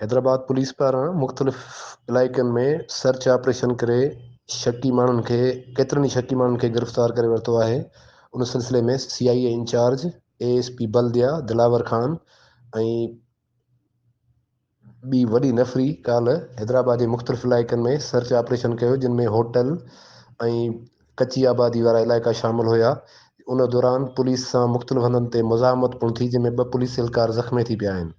Hyderabad police पारां मुख़्तलिफ़ इलाइक़नि में सर्च ऑपरेशन करे शकी माण्हुनि खे केतिरनि ई शकी माण्हुनि खे गिरफ़्तार करे वरितो आहे। उन सिलसिले में CIA इंचार्ज ASP बल्दिया दिलावर ख़ान ऐं ॿी वॾी नफ़री काल्ह हैदराबाद जे मुख़्तलिफ़ इलाइक़नि में सर्च ऑपरेशन कयो, जिन में होटल ऐं कची आबादी वारा इलाइक़ा शामिल हुया। उन दौरान पुलिस सां मुख़्तलिफ़ हंधनि ते मुज़ाहमत पिणु थी, जंहिंमें 2 पुलिस एहलकार ज़ख़्मी थी पिया आहिनि।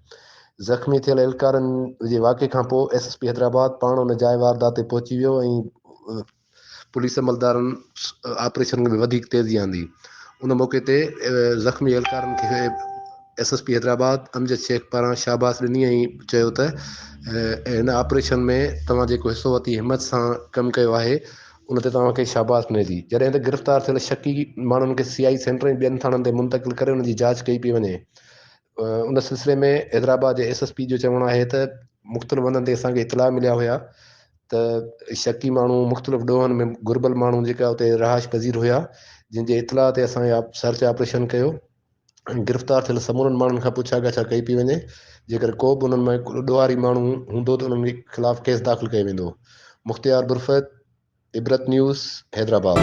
ज़ख़्मी थियल एहलकारनि जे वाक़े खां पोइ SSP हैदराबाद पाण उन जाइ वारदात ते पहुची वियो ऐं पुलिस अमलदारनि ऑपरेशन में वधीक तेज़ी आंदी। उन मौक़े ते ज़ख़्मी एहलकारनि खे SSP हैदराबाद अमजद शेख पारां शाबाश ॾिनी ऐं चयो त हिन ऑपरेशन में तव्हां जेको हिसो वठी हिमत सां कमु कयो आहे, उन ते तव्हांखे शाबाश मिले थी। जॾहिं त गिरफ़्तार थियल शकी माण्हुनि खे CI सेंटर ऐं ॿियनि थाणनि ते मुंतक़िल करे उन जी जांच कई पई वञे। उन सिलसिले में हैदराबाद जे SSP जो चवणु आहे त मुख़्तलिफ़ हंधनि ते असांखे इतलाह मिलिया हुया त शकी माण्हू मुख़्तलिफ़ ॾोहनि में घुरिबल माण्हू जेका उते रहाश पज़ीर हुया, जंहिंजे इतलाह ते असां सर्च ऑपरेशन कयो ऐं गिरफ़्तार थियल समूरनि माण्हुनि खां पुछा ॻाछा कई पई वञे। जेकर को बि उन्हनि में ॾोहारी माण्हू हूंदो त उन्हनि जे ख़िलाफ़ केस दाख़िल कयो वेंदो। मुख़्तियार बुरफ़त, इबरत न्यूज़, हैदराबाद।